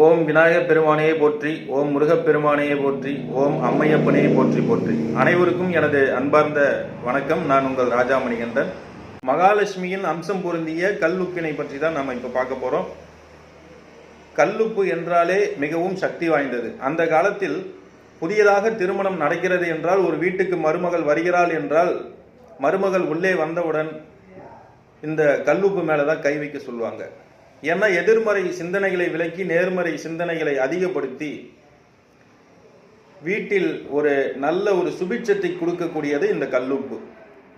ஓம் விநாயகப் பெருமானையை போற்றி, ஓம் முருகப் பெருமானையை போற்றி, ஓம் அம்மையப்பனையை போற்றி போற்றி. அனைவருக்கும் எனது அன்பார்ந்த வணக்கம். நான் உங்கள் ராஜா மணிகண்டன். மகாலட்சுமியின் அம்சம் பொருந்திய கல்லுப்பினை பற்றி தான் நம்ம இப்போ பார்க்க போகிறோம். கல்லுப்பு என்றாலே மிகவும் சக்தி வாய்ந்தது. அந்த காலத்தில் புதியதாக திருமணம் நடக்கிறது என்றால், ஒரு வீட்டுக்கு மருமகள் வருகிறாள் என்றால், மருமகள் உள்ளே வந்தவுடன் இந்த கல்லுப்பு மேலே தான் கை வைக்க சொல்லுவாங்க. ஏன்னா எதிர்மறை சிந்தனைகளை விலக்கி நேர்மறை சிந்தனைகளை அதிகப்படுத்தி வீட்டில் நல்ல ஒரு சுபிட்சத்தை கொடுக்கக்கூடியது இந்த கல்லுப்பு.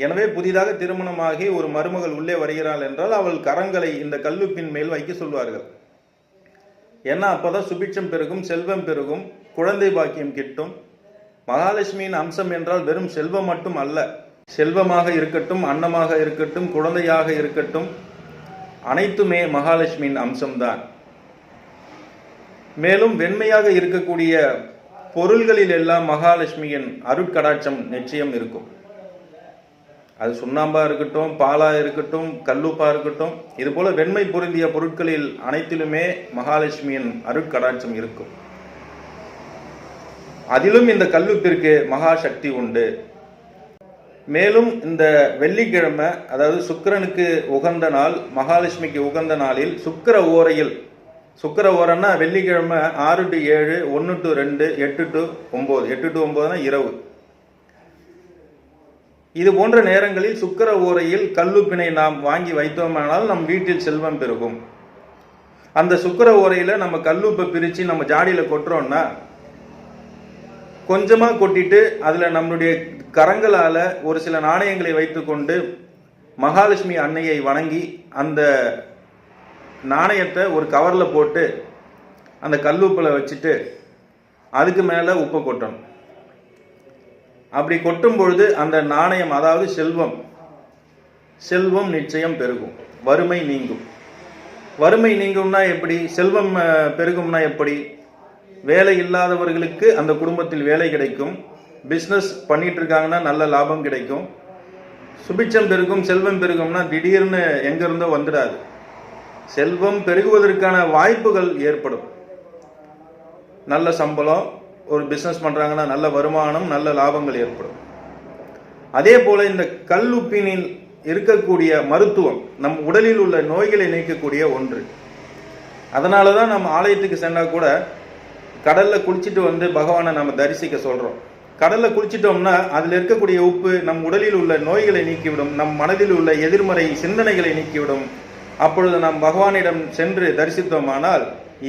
எனவே புதிதாக திருமணமாகி ஒரு மருமகள் உள்ளே வருகிறாள் என்றால் அவள் கரங்களை இந்த கல்லுப்பின் மேல் வைக்க சொல்வார்கள். ஏன்னா அப்போதான் சுபிட்சம் பெருகும், செல்வம் பெருகும், குழந்தை பாக்கியம் கிட்டும். மகாலட்சுமியின் அம்சம் என்றால் வெறும் செல்வம் மட்டும் அல்ல. செல்வமாக இருக்கட்டும், அன்னமாக இருக்கட்டும், குழந்தையாக இருக்கட்டும், அனைத்துமே மகாலட்சுமியின் அம்சம்தான். மேலும் வெண்மையாக இருக்கக்கூடிய பொருள்களில் எல்லாம் மகாலட்சுமியின் அருட்கடாட்சம் நிச்சயம் இருக்கும். அது சுண்ணாம்பா இருக்கட்டும், பாலா இருக்கட்டும், கல்லுப்பா இருக்கட்டும், இது போல வெண்மை பொருந்திய பொருட்களில் அனைத்திலுமே மகாலட்சுமியின் அருட்கடாட்சம் இருக்கும். அதிலும் இந்த கல்லுப்பிற்கு மகாசக்தி உண்டு. மேலும் இந்த வெள்ளிக்கிழமை, அதாவது சுக்கிரனுக்கு உகந்த நாள், மகாலட்சுமிக்கு உகந்த நாளில் சுக்கிர ஓரையில், சுக்கிர ஓரன்னா வெள்ளிக்கிழமை 6 to 7, 1 to 2, 8 to 9, 8 to 9 இரவு. இது போன்ற நேரங்களில் சுக்கிர ஓரையில் கல்லுப்பினை நாம் வாங்கி வைத்தோமானால் நம் வீட்டில் செல்வம் பெருகும். அந்த சுக்கிர ஓரையில நம்ம கல்லுப்பை பிரித்து நம்ம ஜாடியில் கொட்டுறோம்னா, கொஞ்சமாக கொட்டிட்டு அதில் நம்மளுடைய கரங்களால் ஒரு சில நாணயங்களை வைத்துக்கொண்டு மகாலட்சுமி அன்னையை வணங்கி அந்த நாணயத்தை ஒரு கவரில் போட்டு அந்த கல்லுப்பில் வச்சுட்டு அதுக்கு மேலே உப்பை கொட்டணும். அப்படி கொட்டும் பொழுது அந்த நாணயம், அதாவது செல்வம் நிச்சயம் பெருகும், வறுமை நீங்கும். வறுமை நீங்கும்னா எப்படி? செல்வம் பெருகும்னா எப்படி? வேலை இல்லாதவர்களுக்கு அந்த குடும்பத்தில் வேலை கிடைக்கும். பிஸ்னஸ் பண்ணிட்டு இருக்காங்கன்னா நல்ல லாபம் கிடைக்கும். சுபிட்சம் பெருகும், செல்வம் பெருகும்னா திடீர்னு எங்கிருந்தோ வந்துடாது. செல்வம் பெருகுவதற்கான வாய்ப்புகள் ஏற்படும். நல்ல சம்பளம், ஒரு பிஸ்னஸ் பண்றாங்கன்னா நல்ல வருமானம், நல்ல லாபங்கள் ஏற்படும். அதே போல இந்த கல்லுப்பினில் இருக்கக்கூடிய மருத்துவம் நம் உடலில் உள்ள நோய்களை நீக்கக்கூடிய ஒன்று. அதனாலதான் நம்ம ஆலயத்துக்கு சென்றா கூட கடல்ல குளிச்சுட்டு வந்து பகவானை நம்ம தரிசிக்க சொல்றோம். கடல்ல குளிச்சிட்டோம்னா அதுல இருக்கக்கூடிய உப்பு நம் உடலில் உள்ள நோய்களை நீக்கிவிடும், நம் மனதில் உள்ள எதிர்மறை சிந்தனைகளை நீக்கிவிடும். அப்பொழுது நாம் பகவானிடம் சென்று தரிசித்தோமானால்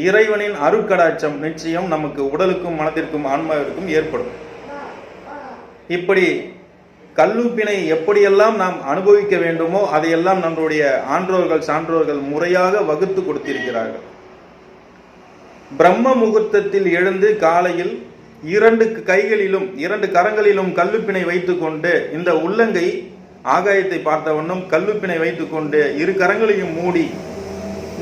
இறைவனின் அருட்கடாட்சம் நிச்சயம் நமக்கு உடலுக்கும் மனதிற்கும் ஆன்மாவிற்கும் ஏற்படும். இப்படி கல்லுப்பினை எப்படியெல்லாம் நாம் அனுபவிக்க வேண்டுமோ அதையெல்லாம் நம்முடைய ஆன்றோர்கள் சான்றோர்கள் முறையாக வகுத்து கொடுத்திருக்கிறார்கள். பிரம்ம முகூர்த்தத்தில் எழுந்து காலையில் 2 கைகளிலும் 2 கரங்களிலும் கல்லுப்பினை வைத்துக்கொண்டு, இந்த உள்ளங்கை ஆகாயத்தை பார்த்தவண்ணம் கல்லுப்பினை வைத்துக்கொண்டு 2 கரங்களையும் மூடி,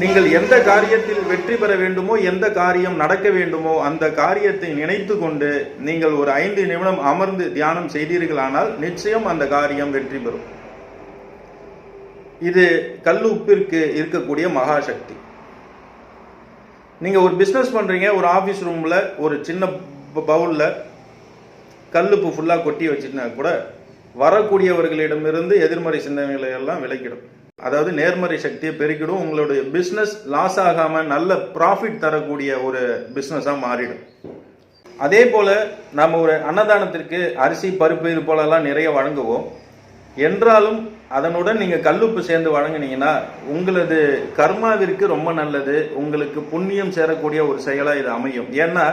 நீங்கள் எந்த காரியத்தில் வெற்றி பெற வேண்டுமோ, எந்த காரியம் நடக்க வேண்டுமோ அந்த காரியத்தை நினைத்து கொண்டு நீங்கள் ஒரு 5 நிமிடம் அமர்ந்து தியானம் செய்தீர்களானால் நிச்சயம் அந்த காரியம் வெற்றி பெறும். இது கல்லுப்பிற்கு இருக்கக்கூடிய மகாசக்தி. நீங்க ஒரு பிசினஸ் பண்றீங்க, ஒரு ஆபீஸ் ரூம்ல ஒரு சின்ன பவுல்ல கல்லுப்பு ஃபுல்லா கொட்டி வச்சுட்டா கூட வரக்கூடியவர்களிடமிருந்து எதிர்மறை சிந்தனைகளை எல்லாம் விலக்கிடும். அதாவது நேர்மறை சக்தியை பெருக்கிடும். உங்களுடைய பிசினஸ் லாஸ் ஆகாம நல்ல ப்ராஃபிட் தரக்கூடிய ஒரு பிசினஸா மாறிடும். அதே போல நம்ம ஒரு அன்னதானத்திற்கு அரிசி, பருப்பு இது போலலாம் நிறைய வழங்குவோம். என்றாலும் அதனுடன் நீங்க கல்லுப்பு சேர்ந்து வழங்கினீங்கன்னா உங்களது கர்மாவிற்கு ரொம்ப நல்லது, உங்களுக்கு புண்ணியம் சேரக்கூடிய ஒரு செயலா இது அமையும். ஏன்னா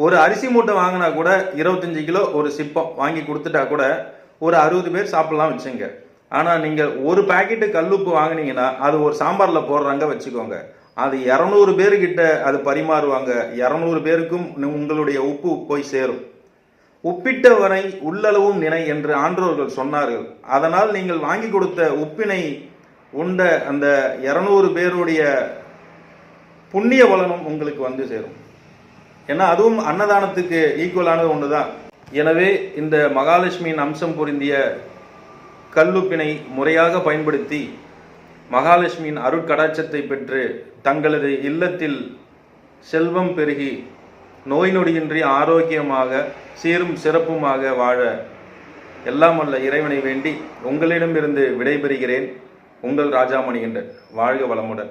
ஒரு அரிசி மூட்டை வாங்கினா கூட 25 கிலோ ஒரு சிப்பம் வாங்கி கொடுத்துட்டா கூட ஒரு 60 பேர் சாப்பிடலாம் வச்சுங்க. ஆனா நீங்க ஒரு பாக்கெட்டு கல்லுப்பு வாங்கினீங்கன்னா அது ஒரு சாம்பார்ல போடுறாங்க வச்சுக்கோங்க, அது 200 பேர்கிட்ட அது பரிமாறுவாங்க. 200 பேருக்கும் உங்களுடைய உப்பு போய் சேரும். உப்பிட்டவரை உள்ளளவும் நினை என்று ஆன்றோர்கள் சொன்னார்கள். அதனால் நீங்கள் வாங்கி கொடுத்த உப்பினை உண்ட அந்த 200 பேருடைய புண்ணிய பலனும் உங்களுக்கு வந்து சேரும். ஏன்னா அதுவும் அன்னதானத்துக்கு ஈக்குவலானது ஒன்றுதான். எனவே இந்த மகாலட்சுமியின் அம்சம் பொருந்திய கல்லுப்பினை முறையாக பயன்படுத்தி மகாலட்சுமியின் அருட்கடாட்சத்தை பெற்று தங்களது இல்லத்தில் செல்வம் பெருகி நோய் நொடியின்றி ஆரோக்கியமாக சீரும் சிறப்புமாக வாழ எல்லாம் வல்ல இறைவனை வேண்டி உங்களிடமிருந்து விடைபெறுகிறேன். உங்கள் ராஜா மணிகண்டன். வாழ்க வளமுடன்.